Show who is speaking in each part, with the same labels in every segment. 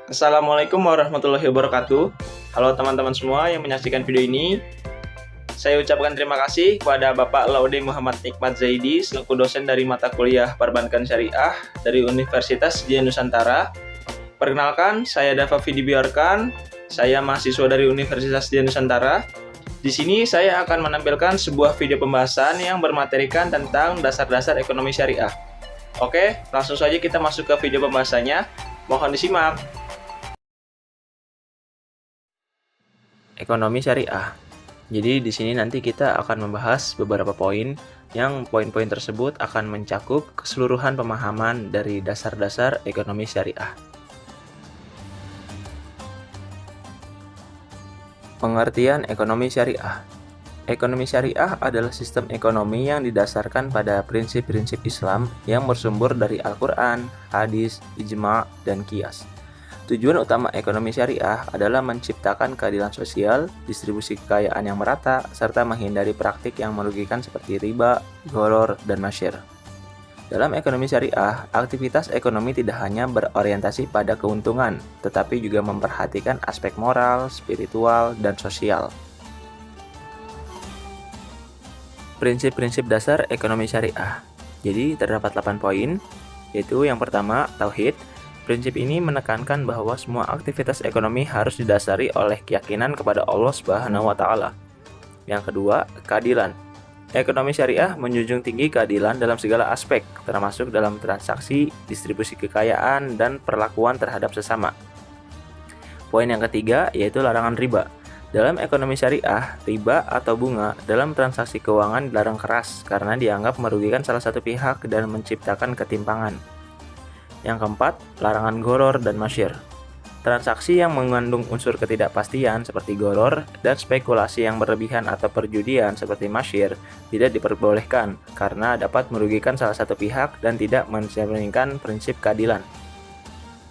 Speaker 1: Assalamualaikum warahmatullahi wabarakatuh. Halo teman-teman semua yang menyaksikan video ini. Saya ucapkan terima kasih kepada Bapak Laude Muhammad Nikmat Zaidi selaku dosen dari mata kuliah Perbankan Syariah dari Universitas Dian Nusantara. Perkenalkan, saya Dava Vidi Biarkan. Saya mahasiswa dari Universitas Dian Nusantara. Di sini saya akan menampilkan sebuah video pembahasan yang bermaterikan tentang dasar-dasar ekonomi syariah. Oke, langsung saja kita masuk ke video pembahasannya. Mohon disimak. Ekonomi syariah. Jadi di sini nanti kita akan membahas beberapa poin yang poin-poin tersebut akan mencakup keseluruhan pemahaman dari dasar-dasar ekonomi syariah. Pengertian ekonomi syariah. Ekonomi syariah adalah sistem ekonomi yang didasarkan pada prinsip-prinsip Islam yang bersumber dari Al-Quran, hadis, ijma', dan qiyas. Tujuan utama ekonomi syariah adalah menciptakan keadilan sosial, distribusi kekayaan yang merata, serta menghindari praktik yang merugikan seperti riba, gharar, dan masyir. Dalam ekonomi syariah, aktivitas ekonomi tidak hanya berorientasi pada keuntungan, tetapi juga memperhatikan aspek moral, spiritual, dan sosial. Prinsip-prinsip dasar ekonomi syariah. Jadi terdapat 8 poin, yaitu yang pertama, tauhid. Prinsip ini menekankan bahwa semua aktivitas ekonomi harus didasari oleh keyakinan kepada Allah Subhanahu wa Ta'ala. Yang kedua, keadilan. Ekonomi syariah menjunjung tinggi keadilan dalam segala aspek, termasuk dalam transaksi, distribusi kekayaan, dan perlakuan terhadap sesama. Poin yang ketiga yaitu larangan riba. Dalam ekonomi syariah, riba atau bunga dalam transaksi keuangan dilarang keras karena dianggap merugikan salah satu pihak dan menciptakan ketimpangan. Yang keempat, larangan gharar dan masyir. Transaksi yang mengandung unsur ketidakpastian seperti gharar dan spekulasi yang berlebihan atau perjudian seperti masyir tidak diperbolehkan karena dapat merugikan salah satu pihak dan tidak mencerminkan prinsip keadilan.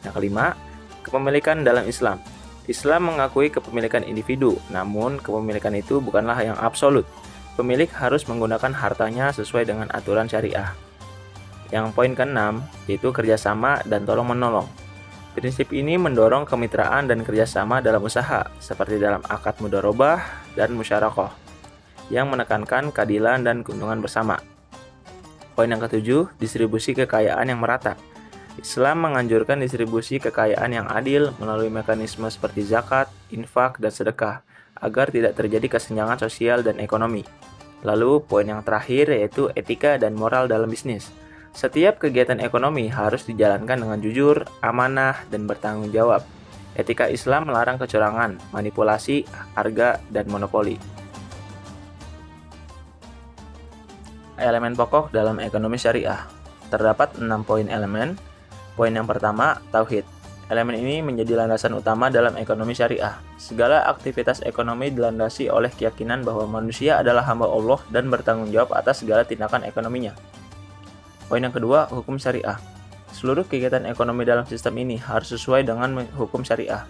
Speaker 1: Yang kelima, kepemilikan dalam Islam. Islam mengakui kepemilikan individu, namun kepemilikan itu bukanlah yang absolut. Pemilik harus menggunakan hartanya sesuai dengan aturan syariah. Yang poin ke-6 yaitu kerjasama dan tolong-menolong. Prinsip ini mendorong kemitraan dan kerjasama dalam usaha, seperti dalam akad mudharabah dan musyarakah, yang menekankan keadilan dan keuntungan bersama. Poin yang ke-7, distribusi kekayaan yang merata. Islam menganjurkan distribusi kekayaan yang adil melalui mekanisme seperti zakat, infak, dan sedekah, agar tidak terjadi kesenjangan sosial dan ekonomi. Lalu, poin yang terakhir yaitu etika dan moral dalam bisnis. Setiap kegiatan ekonomi harus dijalankan dengan jujur, amanah, dan bertanggung jawab. Etika Islam melarang kecurangan, manipulasi, harga, dan monopoli. Elemen pokok dalam ekonomi syariah. Terdapat 6 poin elemen. Poin yang pertama, tauhid. Elemen ini menjadi landasan utama dalam ekonomi syariah. Segala aktivitas ekonomi dilandasi oleh keyakinan bahwa manusia adalah hamba Allah dan bertanggung jawab atas segala tindakan ekonominya. Poin yang kedua, hukum syariah. Seluruh kegiatan ekonomi dalam sistem ini harus sesuai dengan hukum syariah.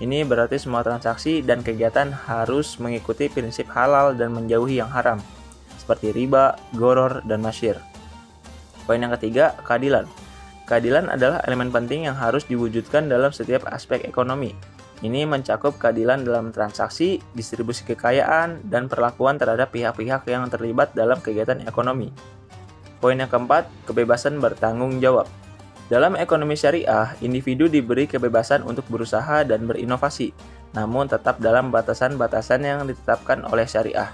Speaker 1: Ini berarti semua transaksi dan kegiatan harus mengikuti prinsip halal dan menjauhi yang haram, seperti riba, gharar, dan masyir. Poin yang ketiga, keadilan. Keadilan adalah elemen penting yang harus diwujudkan dalam setiap aspek ekonomi. Ini mencakup keadilan dalam transaksi, distribusi kekayaan, dan perlakuan terhadap pihak-pihak yang terlibat dalam kegiatan ekonomi. Poin yang keempat, kebebasan bertanggung jawab. Dalam ekonomi syariah, individu diberi kebebasan untuk berusaha dan berinovasi, namun tetap dalam batasan-batasan yang ditetapkan oleh syariah.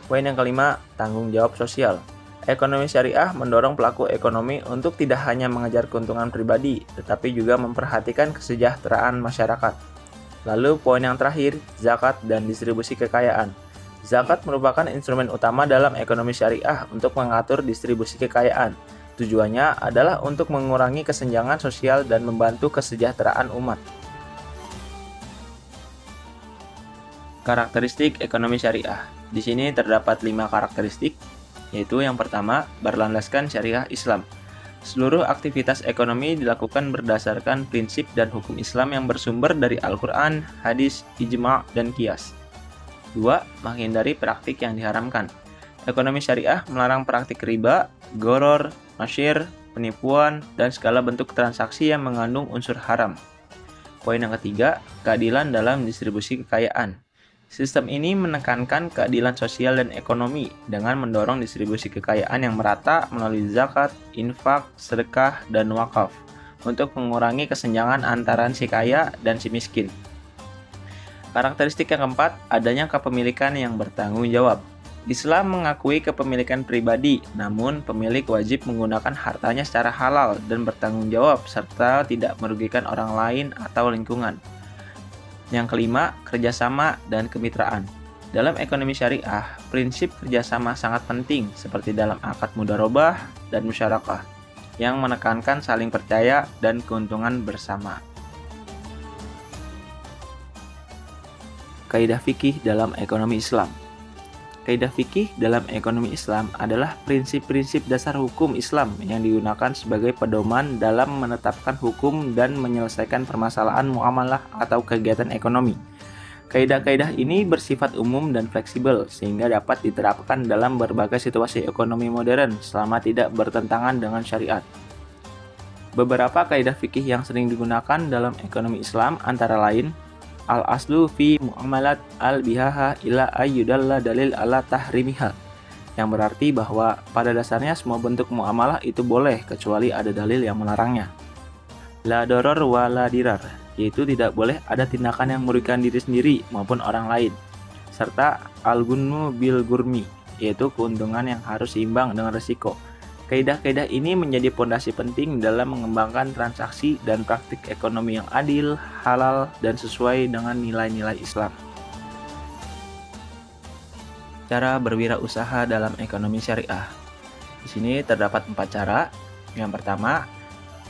Speaker 1: Poin yang kelima, tanggung jawab sosial. Ekonomi syariah mendorong pelaku ekonomi untuk tidak hanya mengejar keuntungan pribadi, tetapi juga memperhatikan kesejahteraan masyarakat. Lalu poin yang terakhir, zakat dan distribusi kekayaan. Zakat merupakan instrumen utama dalam ekonomi syariah untuk mengatur distribusi kekayaan. Tujuannya adalah untuk mengurangi kesenjangan sosial dan membantu kesejahteraan umat. Karakteristik ekonomi syariah. Di sini terdapat 5 karakteristik, yaitu yang pertama, berlandaskan syariah Islam. Seluruh aktivitas ekonomi dilakukan berdasarkan prinsip dan hukum Islam yang bersumber dari Al-Quran, hadis, ijma', dan qiyas. 2. Menghindari praktik yang diharamkan. Ekonomi syariah melarang praktik riba, gharar, masyir, penipuan, dan segala bentuk transaksi yang mengandung unsur haram. Poin yang ketiga, keadilan dalam distribusi kekayaan. Sistem ini menekankan keadilan sosial dan ekonomi dengan mendorong distribusi kekayaan yang merata melalui zakat, infak, sedekah, dan wakaf untuk mengurangi kesenjangan antara si kaya dan si miskin. Karakteristik yang keempat, adanya kepemilikan yang bertanggung jawab. Islam mengakui kepemilikan pribadi, namun pemilik wajib menggunakan hartanya secara halal dan bertanggung jawab serta tidak merugikan orang lain atau lingkungan. Yang kelima, kerjasama dan kemitraan. Dalam ekonomi syariah, prinsip kerjasama sangat penting seperti dalam akad mudharabah dan musyarakah yang menekankan saling percaya dan keuntungan bersama. Kaidah fikih dalam ekonomi Islam. Kaidah fikih dalam ekonomi Islam adalah prinsip-prinsip dasar hukum Islam yang digunakan sebagai pedoman dalam menetapkan hukum dan menyelesaikan permasalahan muamalah atau kegiatan ekonomi. Kaidah-kaidah ini bersifat umum dan fleksibel sehingga dapat diterapkan dalam berbagai situasi ekonomi modern selama tidak bertentangan dengan syariat. Beberapa kaidah fikih yang sering digunakan dalam ekonomi Islam antara lain al-aslu fi mu'amalat al-bihaha ila ayyudalla dalil ala tahrimiha, yang berarti bahwa pada dasarnya semua bentuk muamalah itu boleh kecuali ada dalil yang melarangnya. La doror wa la dirar, yaitu tidak boleh ada tindakan yang merugikan diri sendiri maupun orang lain. Serta al-gunmu bil gurmi, yaitu keuntungan yang harus seimbang dengan risiko. Kaidah-kaidah ini menjadi pondasi penting dalam mengembangkan transaksi dan praktik ekonomi yang adil, halal, dan sesuai dengan nilai-nilai Islam. Cara berwirausaha dalam ekonomi syariah. Di sini terdapat 4 cara. Yang pertama,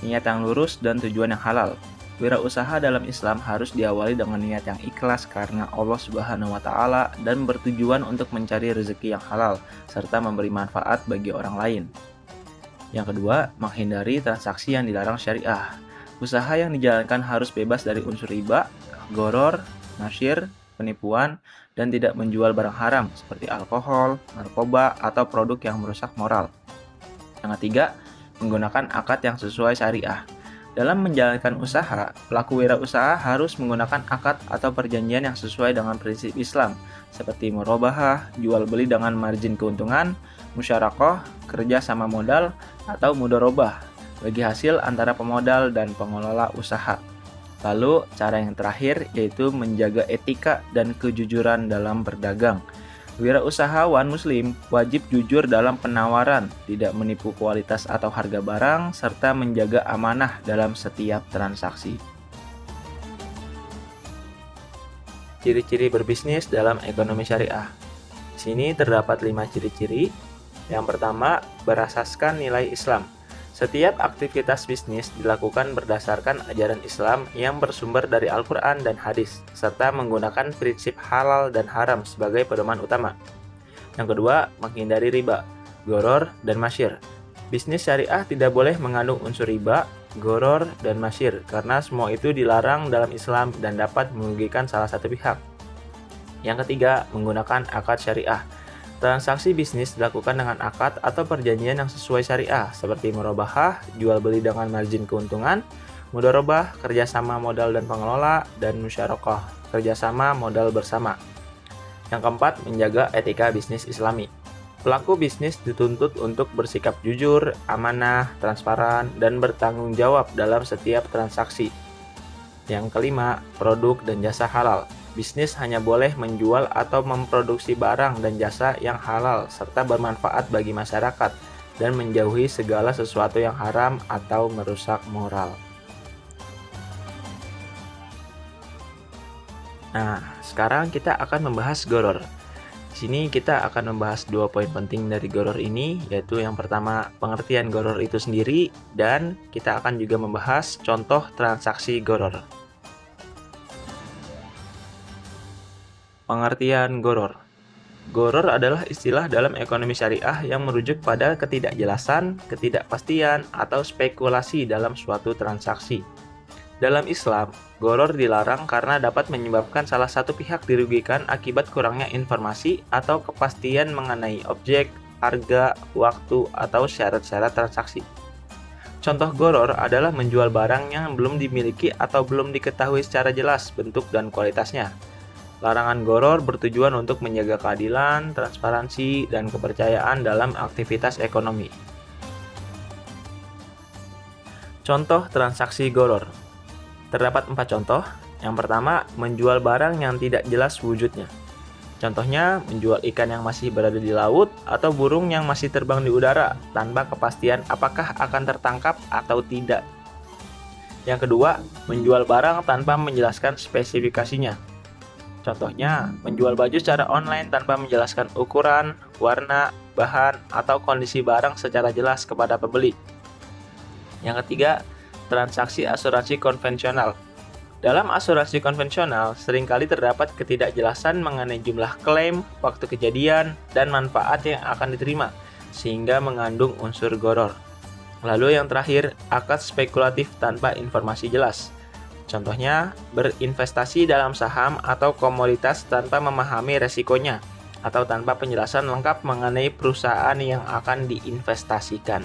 Speaker 1: niat yang lurus dan tujuan yang halal. Wirausaha dalam Islam harus diawali dengan niat yang ikhlas karena Allah Subhanahu wa Ta'ala dan bertujuan untuk mencari rezeki yang halal serta memberi manfaat bagi orang lain. Yang kedua, menghindari transaksi yang dilarang syariah. Usaha yang dijalankan harus bebas dari unsur riba, gharar, nasyir, penipuan, dan tidak menjual barang haram seperti alkohol, narkoba, atau produk yang merusak moral. Yang ketiga, menggunakan akad yang sesuai syariah. Dalam menjalankan usaha, pelaku wirausaha harus menggunakan akad atau perjanjian yang sesuai dengan prinsip Islam, seperti murabahah, jual beli dengan margin keuntungan, musyarakah, kerja sama modal, atau mudharabah, bagi hasil antara pemodal dan pengelola usaha. Lalu, cara yang terakhir yaitu menjaga etika dan kejujuran dalam berdagang. Wirausahawan muslim wajib jujur dalam penawaran, tidak menipu kualitas atau harga barang, serta menjaga amanah dalam setiap transaksi. Ciri-ciri berbisnis dalam ekonomi syariah. Di sini terdapat 5 ciri-ciri. Yang pertama, berasaskan nilai Islam. Setiap aktivitas bisnis dilakukan berdasarkan ajaran Islam yang bersumber dari Al-Quran dan hadis, serta menggunakan prinsip halal dan haram sebagai pedoman utama. Yang kedua, menghindari riba, gharar, dan masyir. Bisnis syariah tidak boleh mengandung unsur riba, gharar, dan masyir, karena semua itu dilarang dalam Islam dan dapat merugikan salah satu pihak. Yang ketiga, menggunakan akad syariah. Transaksi bisnis dilakukan dengan akad atau perjanjian yang sesuai syariah, seperti murabahah, jual beli dengan margin keuntungan, mudharabah, kerjasama modal dan pengelola, dan musyarakah, kerjasama modal bersama. Yang keempat, menjaga etika bisnis Islami. Pelaku bisnis dituntut untuk bersikap jujur, amanah, transparan, dan bertanggung jawab dalam setiap transaksi. Yang kelima, produk dan jasa halal. Bisnis hanya boleh menjual atau memproduksi barang dan jasa yang halal serta bermanfaat bagi masyarakat dan menjauhi segala sesuatu yang haram atau merusak moral. Nah, sekarang kita akan membahas gharar. Di sini kita akan membahas 2 poin penting dari gharar ini, yaitu yang pertama, pengertian gharar itu sendiri, dan kita akan juga membahas contoh transaksi gharar. Pengertian gharar. Gharar adalah istilah dalam ekonomi syariah yang merujuk pada ketidakjelasan, ketidakpastian, atau spekulasi dalam suatu transaksi. Dalam Islam, gharar dilarang karena dapat menyebabkan salah satu pihak dirugikan akibat kurangnya informasi atau kepastian mengenai objek, harga, waktu, atau syarat-syarat transaksi. Contoh goror adalah menjual barang yang belum dimiliki atau belum diketahui secara jelas bentuk dan kualitasnya. Larangan goror bertujuan untuk menjaga keadilan, transparansi, dan kepercayaan dalam aktivitas ekonomi. Contoh transaksi goror. Terdapat 4 contoh. Yang pertama, menjual barang yang tidak jelas wujudnya. Contohnya, menjual ikan yang masih berada di laut atau burung yang masih terbang di udara tanpa kepastian apakah akan tertangkap atau tidak. Yang kedua, menjual barang tanpa menjelaskan spesifikasinya. Contohnya, menjual baju secara online tanpa menjelaskan ukuran, warna, bahan, atau kondisi barang secara jelas kepada pembeli. Yang ketiga, transaksi asuransi konvensional. Dalam asuransi konvensional, seringkali terdapat ketidakjelasan mengenai jumlah klaim, waktu kejadian, dan manfaat yang akan diterima, sehingga mengandung unsur goror. Lalu yang terakhir, akad spekulatif tanpa informasi jelas. Contohnya, berinvestasi dalam saham atau komoditas tanpa memahami resikonya, atau tanpa penjelasan lengkap mengenai perusahaan yang akan diinvestasikan.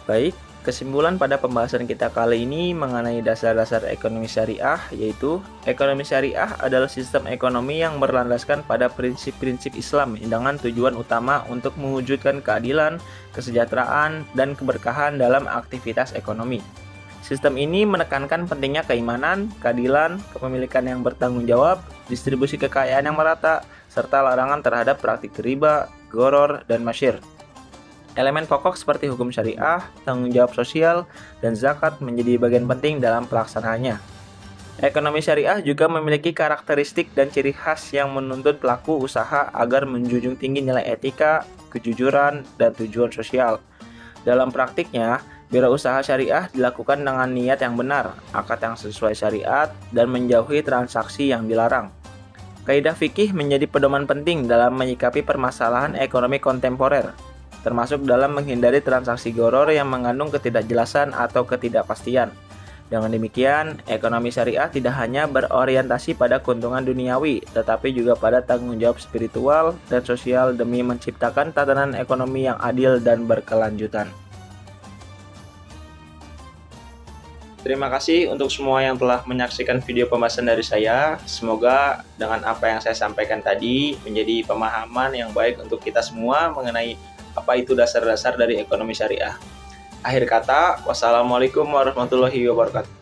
Speaker 1: Baik, kesimpulan pada pembahasan kita kali ini mengenai dasar-dasar ekonomi syariah, yaitu ekonomi syariah adalah sistem ekonomi yang berlandaskan pada prinsip-prinsip Islam dengan tujuan utama untuk mewujudkan keadilan, kesejahteraan, dan keberkahan dalam aktivitas ekonomi. Sistem ini menekankan pentingnya keimanan, keadilan, kepemilikan yang bertanggung jawab, distribusi kekayaan yang merata, serta larangan terhadap praktik riba, goror, dan masyir. Elemen pokok seperti hukum syariah, tanggung jawab sosial, dan zakat menjadi bagian penting dalam pelaksanaannya. Ekonomi syariah juga memiliki karakteristik dan ciri khas yang menuntut pelaku usaha agar menjunjung tinggi nilai etika, kejujuran, dan tujuan sosial. Dalam praktiknya, wirausaha syariah dilakukan dengan niat yang benar, akad yang sesuai syariat, dan menjauhi transaksi yang dilarang. Kaidah fikih menjadi pedoman penting dalam menyikapi permasalahan ekonomi kontemporer, termasuk dalam menghindari transaksi goror yang mengandung ketidakjelasan atau ketidakpastian. Dengan demikian, ekonomi syariah tidak hanya berorientasi pada keuntungan duniawi, tetapi juga pada tanggung jawab spiritual dan sosial demi menciptakan tatanan ekonomi yang adil dan berkelanjutan. Terima kasih untuk semua yang telah menyaksikan video pembahasan dari saya. Semoga dengan apa yang saya sampaikan tadi menjadi pemahaman yang baik untuk kita semua mengenai apa itu dasar-dasar dari ekonomi syariah. Akhir kata, wassalamualaikum warahmatullahi wabarakatuh.